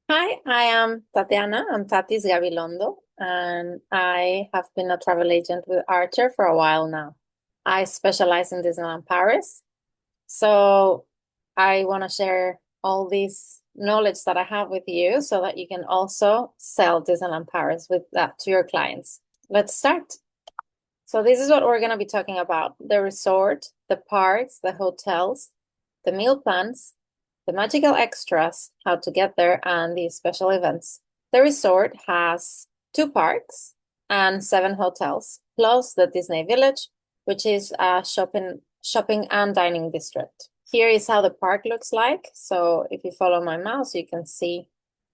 Hi, I am Tatiana. I'm Tati's Gabilondo, and I have been a travel agent with Archer for a while now. I specialize in Disneyland Paris, so I want to share all this knowledge that I have with you so that you can also sell Disneyland Paris with that to your clients. Let's start. So this is what we're going to be talking about: the resort, the parks, the hotels, the meal plans, the magical extras, how to get there, and the special events. The resort has two parks and seven hotels, plus the Disney Village, which is a shopping and dining district. Here is how the park looks like. So if you follow my mouse, you can see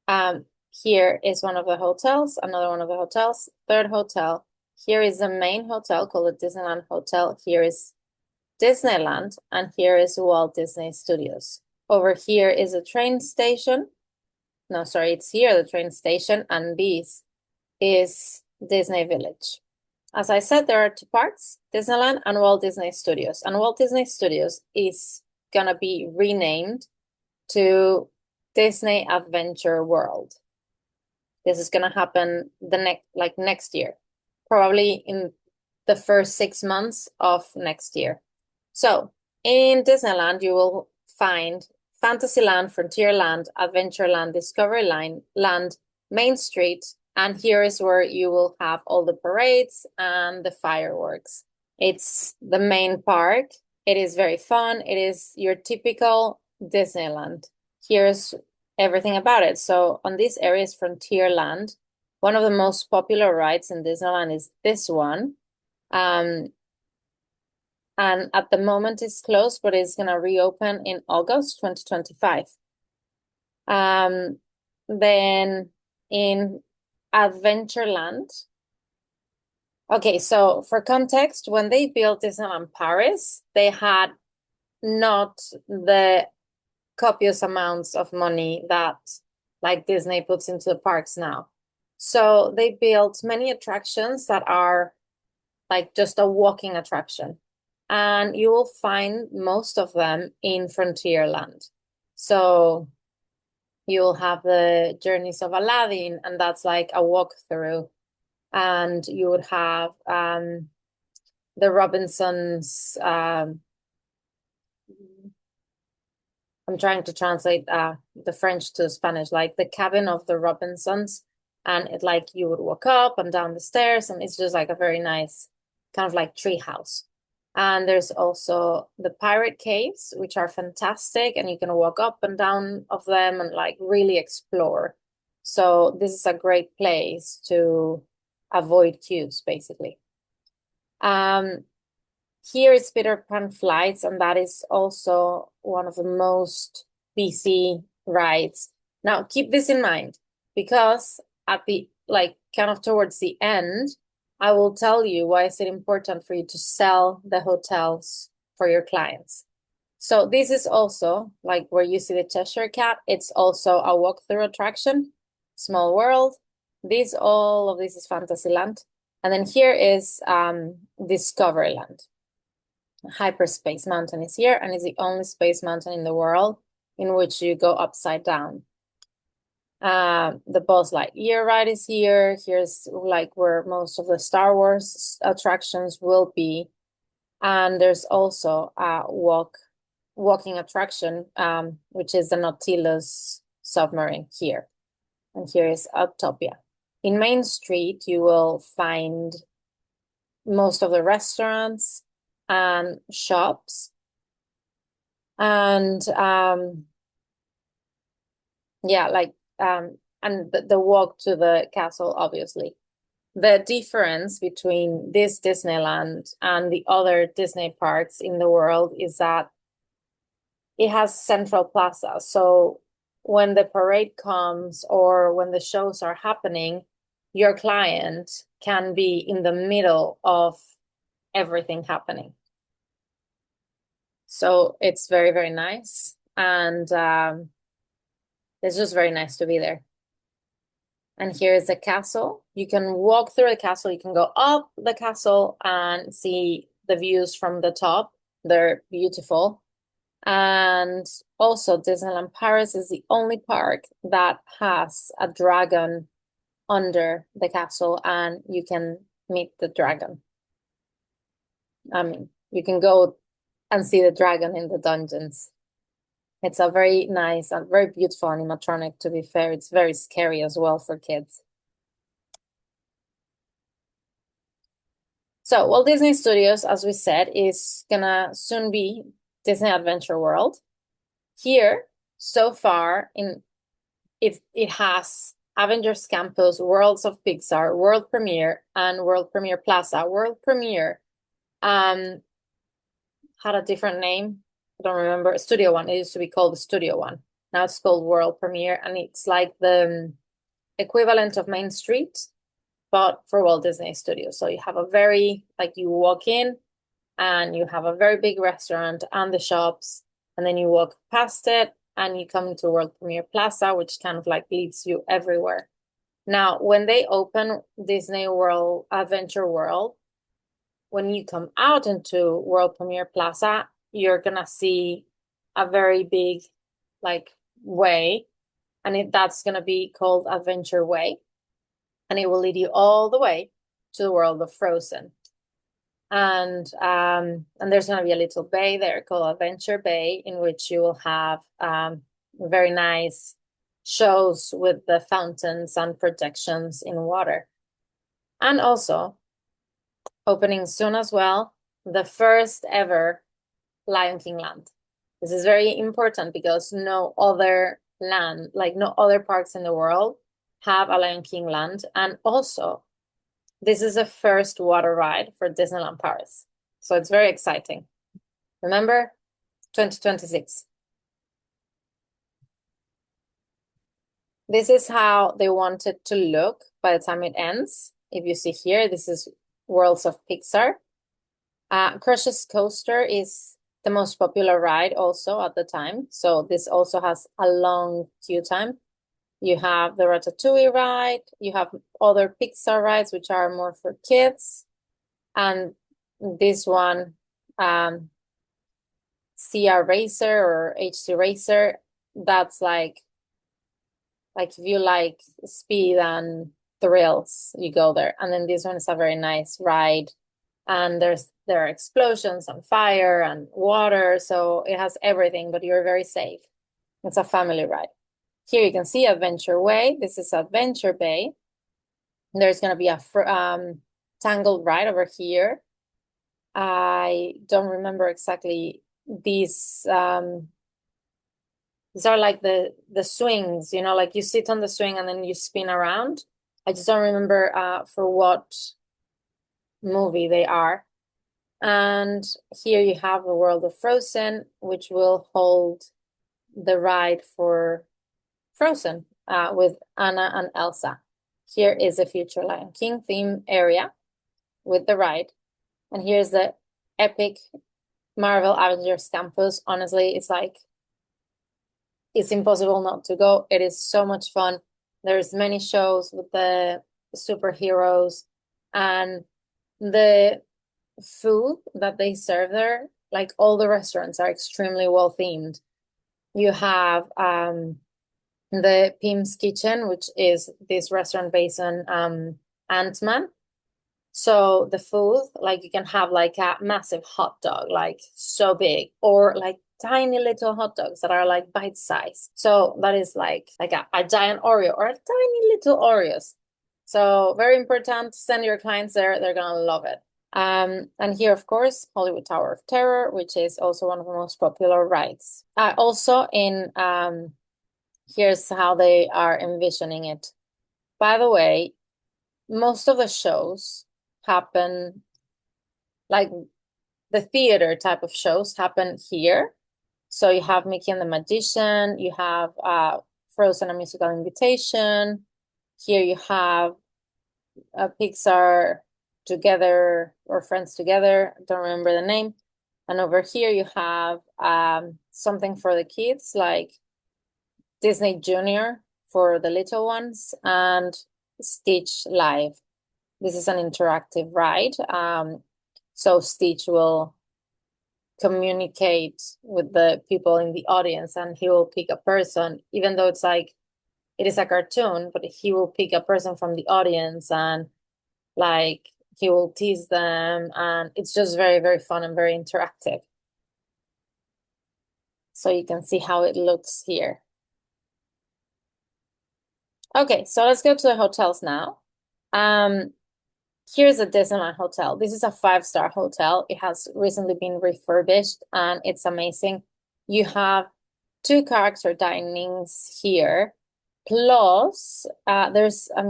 um, here is one of the hotels, another one of the hotels, third hotel. Here is the main hotel called the Disneyland Hotel. Here is Disneyland, and here is Walt Disney Studios. Over here is a train station. No, sorry, it's here, the train station, and this is Disney Village. As I said, there are two parks, Disneyland and Walt Disney Studios. And Walt Disney Studios is gonna be renamed to Disney Adventure World. This is gonna happen next year, probably in the first 6 months of next year. So in Disneyland, you will find Fantasyland, Frontierland, Adventureland, Discoveryland, Main Street, and here is where you will have all the parades and the fireworks. It's the main park. It is very fun. It is your typical Disneyland. Here's everything about it. So on this area is Frontierland. One of the most popular rides in Disneyland is this one. And at the moment it's closed, but it's gonna reopen in August 2025. Then in Adventureland. Okay, so for context, when they built Disneyland Paris, they had not the copious amounts of money that like Disney puts into the parks now. So they built many attractions that are like just a walking attraction. And you will find most of them in Frontierland. So you'll have the Journeys of Aladdin, and that's like a walkthrough. And you would have the Robinsons. I'm trying to translate the French to Spanish, like the cabin of the Robinsons. And it like you would walk up and down the stairs, and it's just like a very nice kind of like tree house. And there's also the pirate caves, which are fantastic, and you can walk up and down of them and like really explore. So this is a great place to avoid queues, basically. Um, Here is Peter Pan Flights, and that is also one of the most busy rides. Now, keep this in mind because at the like kind of towards the end, I will tell you why is it important for you to sell the hotels for your clients. So this is also like where you see the Cheshire Cat. It's also a walkthrough attraction, Small World. All of this is Fantasyland. And then here is Discoveryland. Hyperspace Mountain is here, and it's the only space mountain in the world in which you go upside down. The Buzz Lightyear ride is here. Here's like where most of the Star Wars attractions will be. And there's also a walking attraction, which is the Nautilus submarine here. And here is Autopia. In Main Street, you will find most of the restaurants and shops. And yeah, and the walk to the castle, obviously. The difference between this Disneyland and the other Disney parks in the world is that it has Central Plaza. So when the parade comes or when the shows are happening, your client can be in the middle of everything happening. So it's very, very nice. And it's just very nice to be there. And here is the castle. You can walk through the castle. You can go up the castle and see the views from the top. They're beautiful. And also Disneyland Paris is the only park that has a dragon under the castle, and you can meet the dragon. I mean, you can go and see the dragon in the dungeons. It's a very nice and very beautiful animatronic, to be fair. It's very scary as well for kids. So Walt Disney Studios, as we said, is gonna soon be Disney Adventure World. Here, so far, it has Avengers Campus, Worlds of Pixar, World Premiere, and World Premiere Plaza. World Premiere had a different name. I don't remember. Studio One. It used to be called the Studio One. Now it's called World Premiere, and it's like the equivalent of Main Street, but for Walt Disney Studios. So you have a very, like, you walk in and you have a very big restaurant and the shops, and then you walk past it and you come into World Premiere Plaza, which kind of like leads you everywhere. Now, when they open Disney World Adventure World, when you come out into World Premiere Plaza, you're gonna see a very big, like, way, and that's gonna be called Adventure Way, and it will lead you all the way to the world of Frozen. And there's gonna be a little bay there called Adventure Bay, in which you will have very nice shows with the fountains and projections in water. And also, opening soon as well, the first ever Lion King land. This is very important because no other land, like no other parks in the world, have a Lion King land. And also, this is the first water ride for Disneyland Paris. So it's very exciting. Remember, 2026. This is how they want it to look by the time it ends. If you see here, this is Worlds of Pixar. Crush's Coaster is the most popular ride also at the time. So this also has a long queue time. You have the Ratatouille ride. You have other Pixar rides, which are more for kids. And this one, CR Racer or HC Racer, that's like if you like speed and thrills, you go there. And then this one is a very nice ride. And there are explosions and fire and water. So it has everything, but you're very safe. It's a family ride. Here you can see Adventure Way. This is Adventure Bay. There's going to be a Tangled ride over here. I don't remember exactly these. These are like the swings, you know, like you sit on the swing and then you spin around. I just don't remember for what movie they are. And here you have the World of Frozen, which will hold the ride for Frozen with Anna and Elsa. Here is the future Lion King theme area with the ride. And here's the epic Marvel Avengers Campus. Honestly, it's impossible not to go. It is so much fun. There's many shows with the superheroes, and the food that they serve there, like all the restaurants are extremely well themed. You have the Pim's Kitchen, which is this restaurant based on Ant-Man. So the food, like you can have like a massive hot dog, like so big, or like tiny little hot dogs that are like bite size. So that is like a giant Oreo or a tiny little Oreos. So very important. Send your clients there. They're gonna love it. And here, of course, Hollywood Tower of Terror, which is also one of the most popular rides. Also in here's how they are envisioning it. By the way, most of the shows happen, like the theater type of shows happen here. So you have Mickey and the Magician, you have Frozen, a Musical Invitation. Here you have Pixar Together or Friends Together, don't remember the name. And over here you have something for the kids, like Disney Junior for the little ones, and Stitch Live. This is an interactive ride. So Stitch will communicate with the people in the audience, and he will pick a person, even though it's like it is a cartoon, but he will pick a person from the audience and like he will tease them, and it's just very, very fun and very interactive. So you can see how it looks here. Okay, so let's go to the hotels now. Here's a Disneyland hotel. This is a 5-star hotel. It has recently been refurbished and it's amazing. You have 2 character dinings here. Plus, there's, I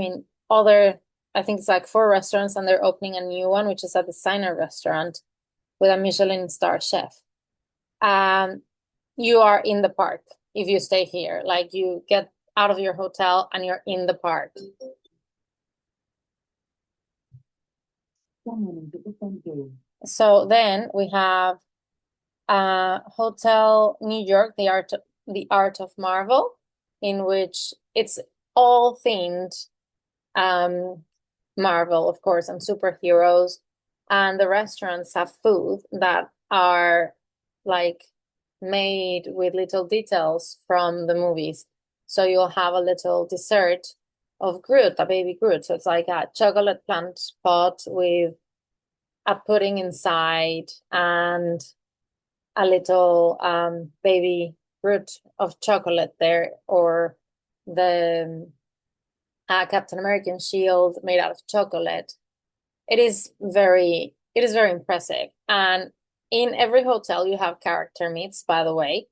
think it's like 4 restaurants, and they're opening a new one, which is a designer restaurant with a Michelin star chef. You are in the park if you stay here. Like you get out of your hotel and you're in the park. So then we have Hotel New York, the Art of Marvel, in which it's all themed Marvel, of course, and superheroes. And the restaurants have food that are like made with little details from the movies. So you'll have a little dessert of Groot, a baby Groot. So it's like a chocolate plant pot with a pudding inside and a little baby Groot of chocolate there, or the Captain American shield made out of chocolate. It is very impressive. And in every hotel you have character meets, by the way.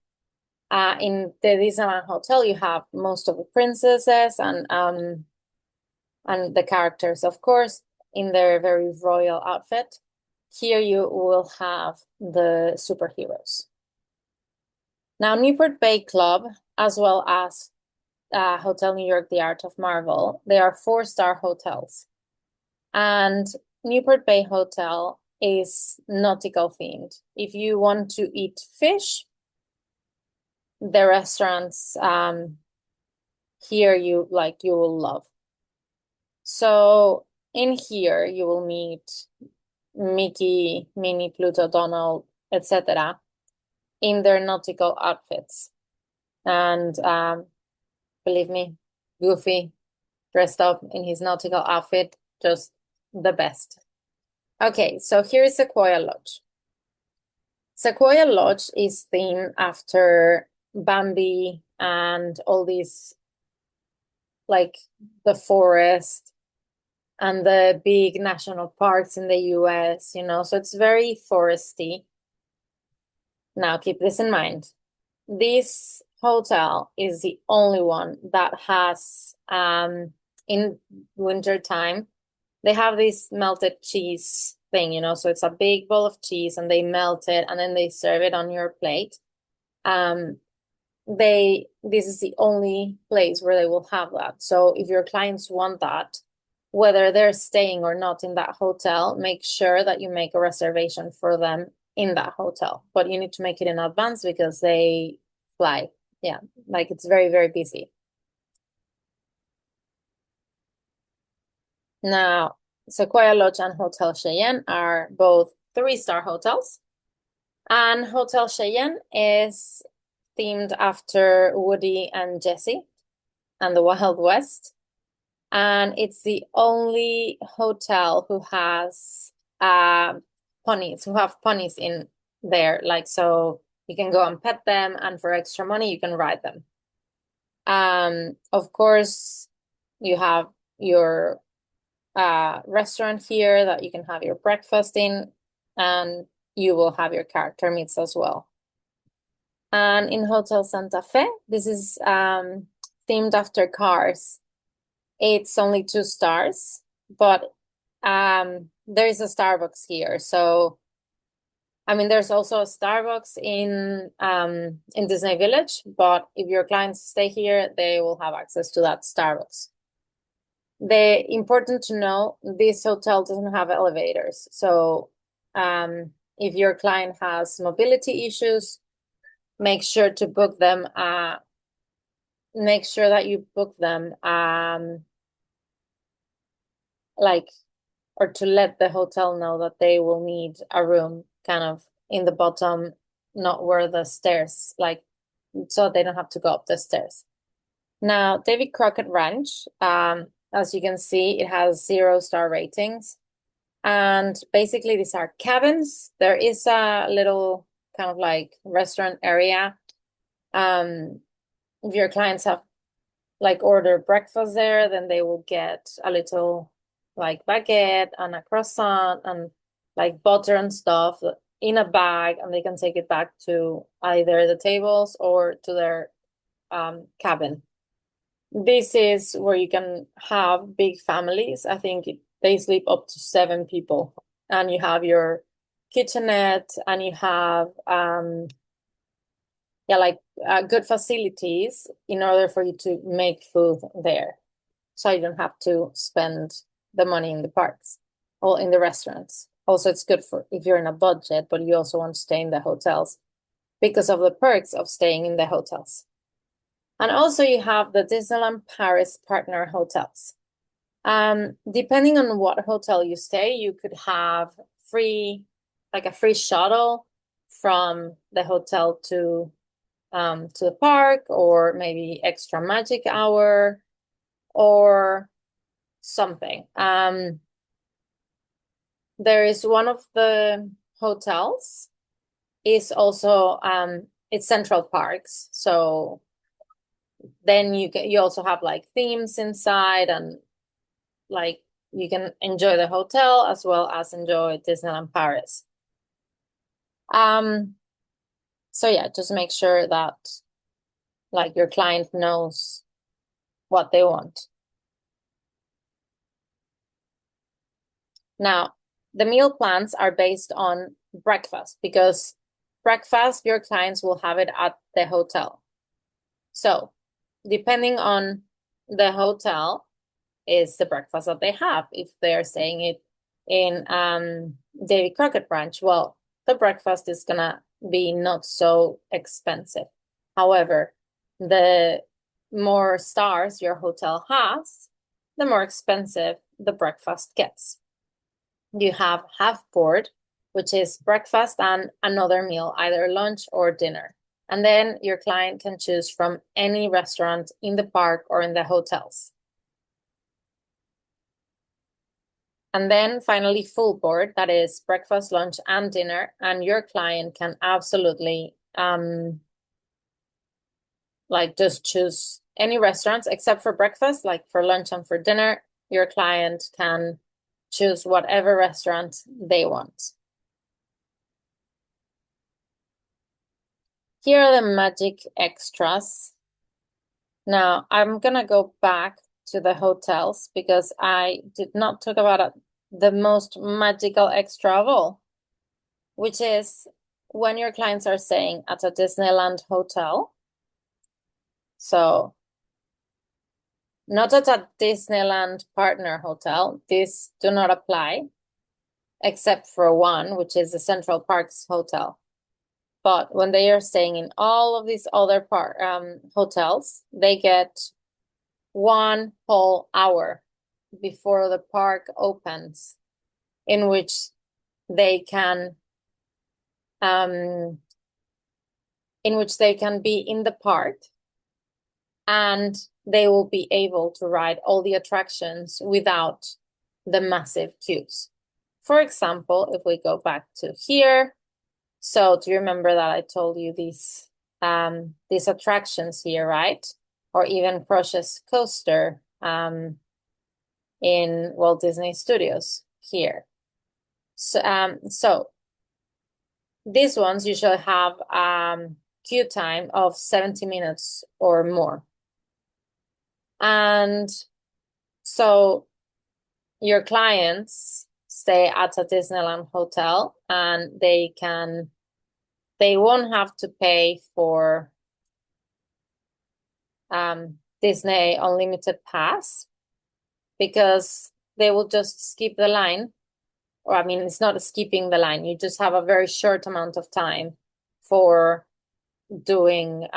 In the Disneyland Hotel, you have most of the princesses and the characters, of course, in their very royal outfit. Here you will have the superheroes. Now, Newport Bay Club, as well as Hotel New York, the Art of Marvel, they are 4-star hotels. And Newport Bay Hotel is nautical themed. If you want to eat fish, the restaurants here you will love. So in here you will meet Mickey, Minnie, Pluto, Donald, etc. in their nautical outfits. And believe me, Goofy dressed up in his nautical outfit, just the best. Okay, so here is Sequoia Lodge. Sequoia Lodge is themed after Bambi and all these, like the forest and the big national parks in the US, so it's very foresty. Now, keep this in mind. This hotel is the only one that has, in winter time, they have this melted cheese thing, so it's a big bowl of cheese and they melt it and then they serve it on your plate. This is the only place where they will have that. So if your clients want that, whether they're staying or not in that hotel, make sure that you make a reservation for them in that hotel. But you need to make it in advance because they fly. Yeah, like it's very, very busy. Now, Sequoia Lodge and Hotel Cheyenne are both 3-star hotels. And Hotel Cheyenne is themed after Woody and Jessie and the Wild West. And it's the only hotel who has ponies, who have ponies in there. Like, so you can go and pet them, and for extra money, you can ride them. Of course, you have your restaurant here that you can have your breakfast in, and you will have your character meets as well. And in Hotel Santa Fe, this is themed after Cars. It's only 2 stars, but there is a Starbucks here. So, there's also a Starbucks in Disney Village, but if your clients stay here, they will have access to that Starbucks. Important to know, this hotel doesn't have elevators. So if your client has mobility issues, make sure to book them. Make sure that you book them or to let the hotel know that they will need a room kind of in the bottom, not where the stairs, like, so they don't have to go up the stairs. Now, Davy Crockett Ranch, as you can see, it has 0-star ratings. And basically, these are cabins. There is a little kind of like restaurant area. If your clients have like order breakfast there, then they will get a little like baguette and a croissant and like butter and stuff in a bag, and they can take it back to either the tables or to their cabin. This is where you can have big families. I think they sleep up to 7 people, and you have your kitchenette, and you have like good facilities in order for you to make food there, so you don't have to spend the money in the parks or in the restaurants. Also, it's good for if you're in a budget, but you also want to stay in the hotels because of the perks of staying in the hotels. And also you have the Disneyland Paris partner hotels. Depending on what hotel you stay, you could have a free shuttle from the hotel to the park, or maybe extra magic hour or something. There is one of the hotels is also it's Central Parks, so then you also have like themes inside, and like you can enjoy the hotel as well as enjoy Disneyland Paris. So yeah, just make sure that like your client knows what they want. Now, the meal plans are based on breakfast, because breakfast, your clients will have it at the hotel. So depending on the hotel is the breakfast that they have. If they're staying it in Davy Crockett Ranch, well, the breakfast is gonna be not so expensive. However, the more stars your hotel has, the more expensive the breakfast gets. You have half board, which is breakfast and another meal, either lunch or dinner. And then your client can choose from any restaurant in the park or in the hotels. And then finally, full board, that is breakfast, lunch, and dinner. And your client can absolutely like just choose any restaurants except for breakfast. Like for lunch and for dinner, your client can choose whatever restaurant they want. Here are the magic extras. Now, I'm gonna go back to the hotels because I did not talk about the most magical extra of all, which is when your clients are staying at a Disneyland hotel. So not at a Disneyland partner hotel. These do not apply, except for one, which is the Central Parks Hotel. But when they are staying in all of these other hotels, they get 1 whole hour before the park opens, in which they can be in the park, and they will be able to ride all the attractions without the massive queues. For example, if we go back to here, so do you remember that I told you these attractions here, right? Or even Crush's Coaster in Walt Disney Studios here. So these ones usually have queue time of 70 minutes or more. And so your clients stay at a Disneyland hotel, and they won't have to pay for Disney Unlimited Pass, because they will just skip the line. Or I mean, it's not skipping the line. You just have a very short amount of time for doing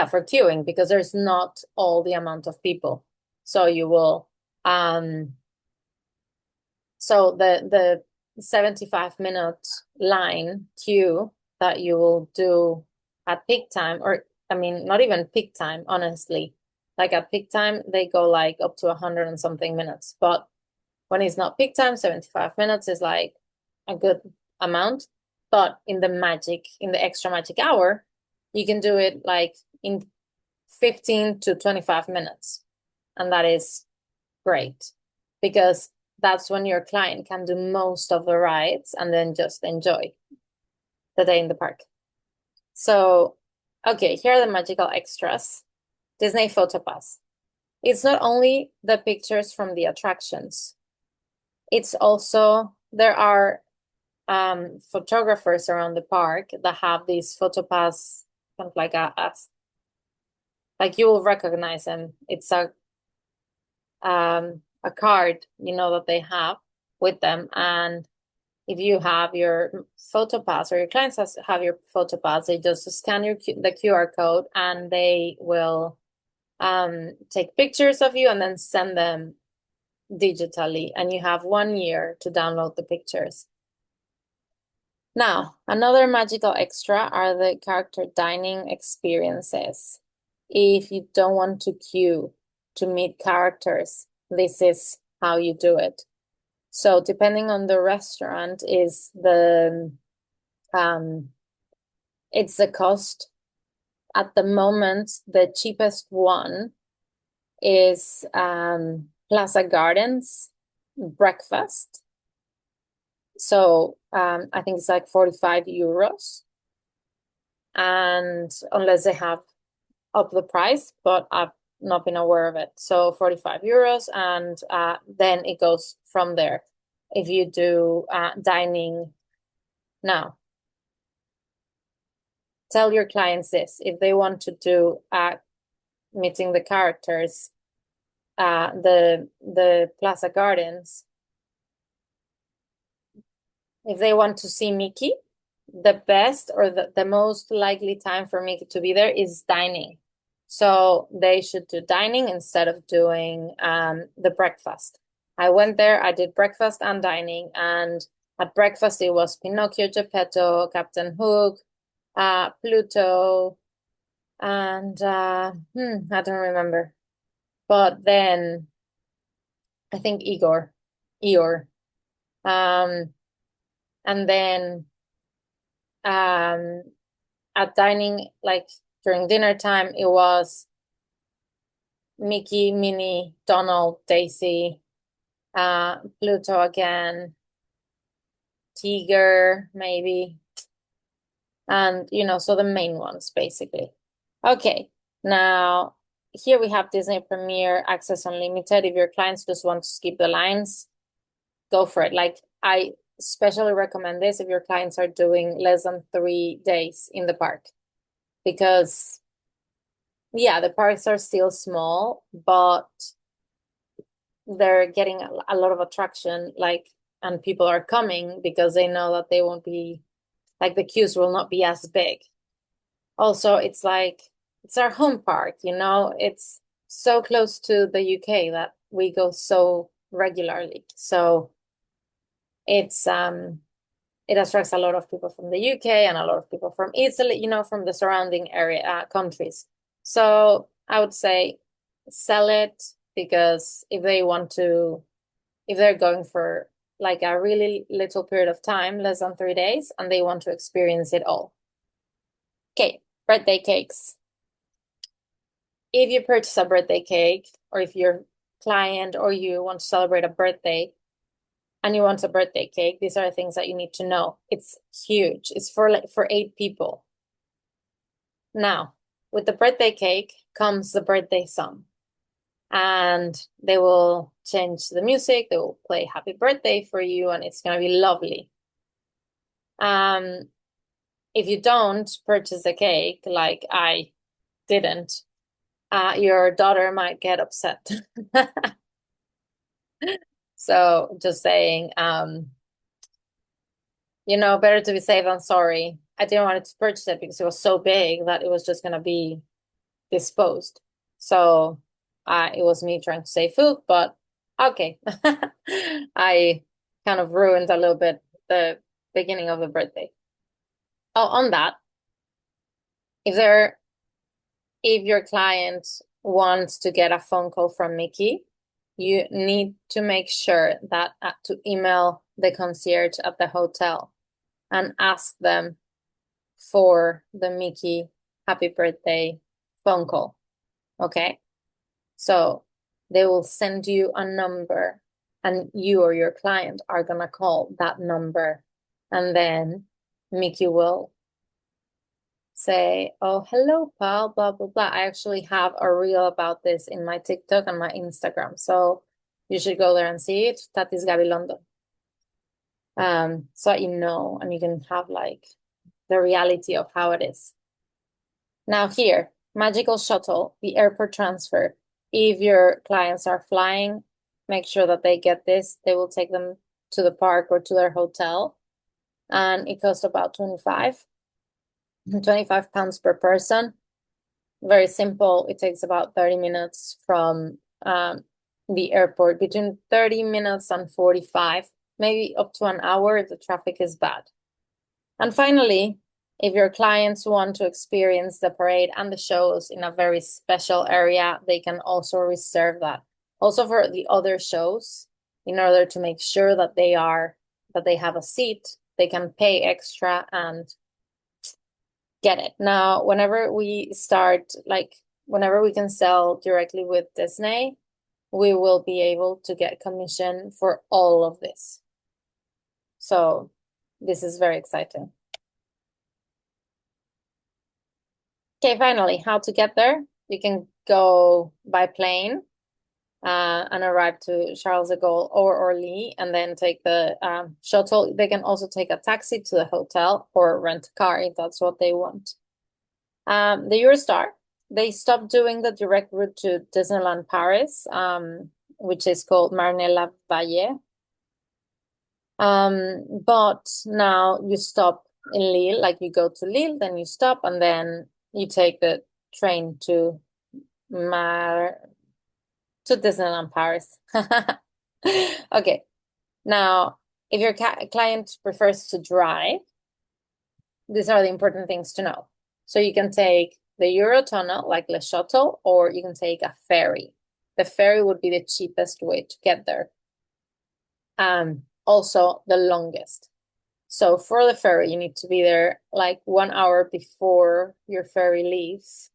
for queuing, because there's not all the amount of people. So you will so the 75-minute line queue that you will do at peak time, or I mean, not even peak time, honestly. Like at peak time, they go like up to 100 and something minutes. But when it's not peak time, 75 minutes is like a good amount. But in the extra magic hour, you can do it like in 15 to 25 minutes. And that is great because that's when your client can do most of the rides and then just enjoy the day in the park. So, okay, here are the magical extras. Disney Photo Pass. It's not only the pictures from the attractions, it's also, there are photographers around the park that have these photo pass, kind of like like you will recognize them. It's a card, that they have with them. And if you have your photo pass or your clients have your photo pass, they just scan the QR code and they will take pictures of you and then send them digitally. And you have 1 year to download the pictures. Now, another magical extra are the character dining experiences. If you don't want to queue to meet characters, this is how you do it. So depending on the restaurant is it's the cost. At the moment, the cheapest one is Plaza Gardens breakfast. So I think it's like 45 euros. And unless they have up the price, but I've not been aware of it. So 45 euros, and then it goes from there if you do dining. Now, tell your clients this. If they want to do meeting the characters, the Plaza Gardens, if they want to see Mickey, the best or the most likely time for Mickey to be there is dining. So they should do dining instead of doing the breakfast. I went there, I did breakfast and dining, and at breakfast it was Pinocchio, Geppetto, Captain Hook, Pluto, and I don't remember. But then I think Eeyore. And then at dining, like during dinner time, it was Mickey, Minnie, Donald, Daisy, Pluto again, Tiger, maybe. And, so the main ones, basically. Okay, now here we have Disney Premier Access Unlimited. If your clients just want to skip the lines, go for it. Like, I especially recommend this if your clients are doing less than 3 days in the park. Because, yeah, the parks are still small, but they're getting a lot of attraction, and people are coming because they know that they won't be, like, the queues will not be as big. Also, it's like, it's our home park, it's so close to the UK that we go so regularly. So it's it attracts a lot of people from the UK and a lot of people from Italy, from the surrounding area countries. So I would say sell it, because if they're going for like a really little period of time, less than 3 days, and they want to experience it all. Okay, birthday cakes. If you purchase a birthday cake, or if your client or you want to celebrate a birthday and you want a birthday cake, these are the things that you need to know. It's huge. It's for 8 people. Now, with the birthday cake comes the birthday song. And they will change the music, they will play happy birthday for you, and it's gonna be lovely. If you don't purchase the cake, like I didn't, your daughter might get upset. So just saying, better to be safe than sorry. I didn't want to purchase it because it was so big that it was just gonna be disposed. So it was me trying to save food, but okay. I kind of ruined a little bit the beginning of the birthday. Oh, on that, if your client wants to get a phone call from Mickey, you need to make sure that to email the concierge at the hotel and ask them for the Mickey happy birthday phone call. Okay? So they will send you a number and you or your client are gonna call that number, and then Mickey will say, oh, hello, pal, blah, blah, blah. I actually have a reel about this in my TikTok and my Instagram. So you should go there and see it. Tatis Gabilondo. So that you know, and you can have like the reality of how it is. Now here, magical shuttle, the airport transfer. If your clients are flying, make sure that they get this. They will take them to the park or to their hotel. And it costs about 25 pounds per person. Very simple. It takes about 30 minutes from the airport, between 30 minutes and 45, maybe up to an hour if the traffic is bad. And finally, if your clients want to experience the parade and the shows in a very special area, they can also reserve that. Also for the other shows, in order to make sure that they have a seat, they can pay extra and get it. Now, whenever we can sell directly with Disney, we will be able to get commission for all of this. So this is very exciting. Okay, finally, how to get there. You can go by plane and arrive to Charles de Gaulle or Orly, and then take the shuttle. They can also take a taxi to the hotel or rent a car if that's what they want. The Eurostar, they stopped doing the direct route to Disneyland Paris, which is called Marne-la-Vallée. But now you stop in Lille, like you go to Lille, then you stop, and then you take the train to Disneyland Paris. Okay. Now, if your client prefers to drive, these are the important things to know. So you can take the Eurotunnel, like Le Shuttle, or you can take a ferry. The ferry would be the cheapest way to get there. Also the longest. So for the ferry, you need to be there like 1 hour before your ferry leaves.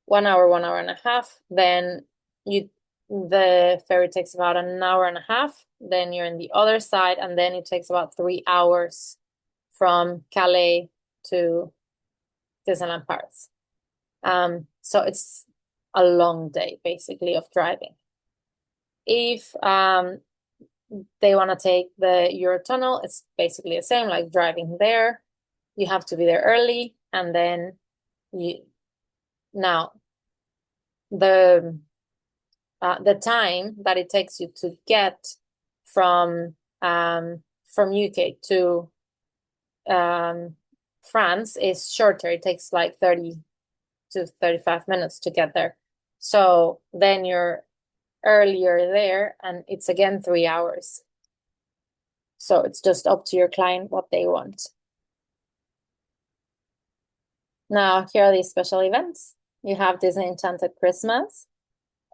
1 hour, 1 hour and a half. Then the ferry takes about an hour and a half. Then you're on the other side, and then it takes about 3 hours from Calais to Disneyland Paris. So it's a long day basically of driving. If they want to take the Eurotunnel, it's basically the same, like driving there. You have to be there early, and then now the time that it takes you to get from UK to France is shorter. It takes like 30 to 35 minutes to get there. So then you're earlier there, and it's again 3 hours. So it's just up to your client what they want. Now, here are these special events. You have Disney Enchanted Christmas.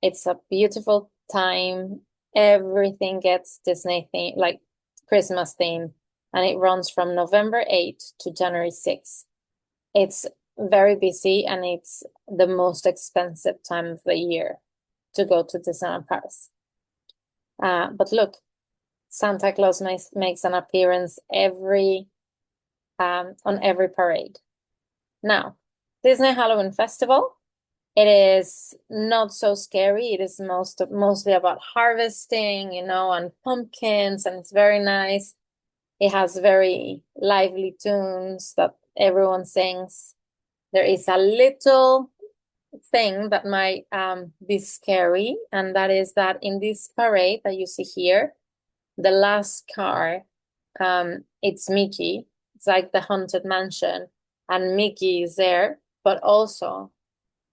It's a beautiful time. Everything gets Disney theme, like Christmas theme, and it runs from November 8th to January 6th. It's very busy, and it's the most expensive time of the year to go to Disneyland Paris. But look, Santa Claus makes an appearance on every parade. Now, Disney Halloween Festival, it is not so scary. It is mostly about harvesting, and pumpkins, and it's very nice. It has very lively tunes that everyone sings. There is a little thing that might be scary, and that is that in this parade that you see here, the last car, it's Mickey. It's like the Haunted Mansion, and Mickey is there, but also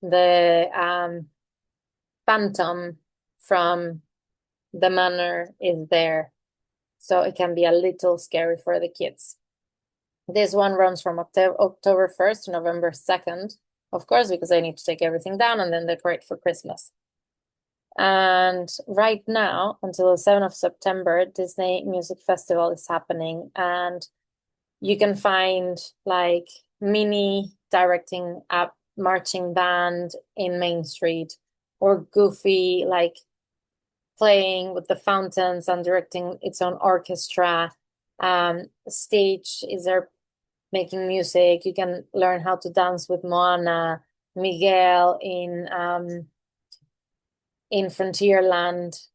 the Phantom from the manor is there. So it can be a little scary for the kids. This one runs from October 1st to November 2nd, of course, because they need to take everything down and then decorate for Christmas. And right now, until the 7th of September, Disney Music Festival is happening. And you can find like mini directing up marching band in Main Street, or Goofy like playing with the fountains and directing its own orchestra. Stage is there making music. You can learn how to dance with Moana, Miguel in Frontierland,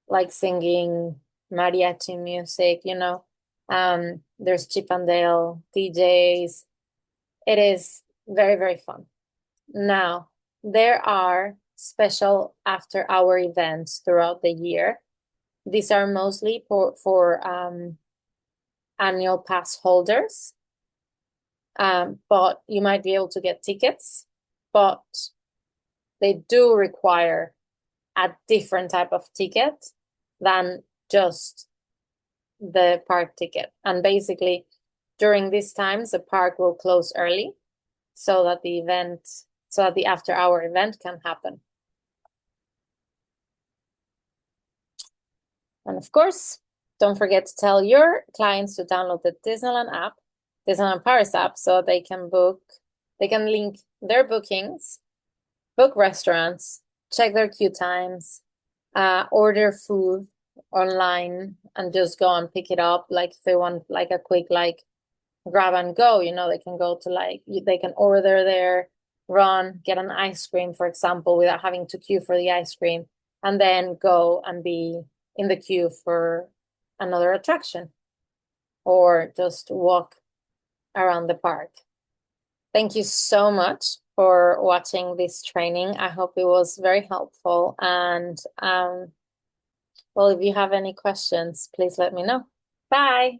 like singing mariachi music, you know. There's Chip and Dale DJs. It is very, very fun. Now, there are special after-hour events throughout the year. These are mostly for annual pass holders. But you might be able to get tickets, but they do require a different type of ticket than just the park ticket. And basically, during these times, the park will close early so that the after-hour event can happen. And of course, don't forget to tell your clients to download the Disneyland Paris app, so they can link their bookings, book restaurants, check their queue times, order food online, and just go and pick it up. Like if they want like a quick like grab and go, you know, they can go to they can order there, run, get an ice cream, for example, without having to queue for the ice cream, and then go and be in the queue for another attraction, or just walk around the park. Thank you so much for watching this training. I hope it was very helpful. And well, if you have any questions, please let me know. Bye.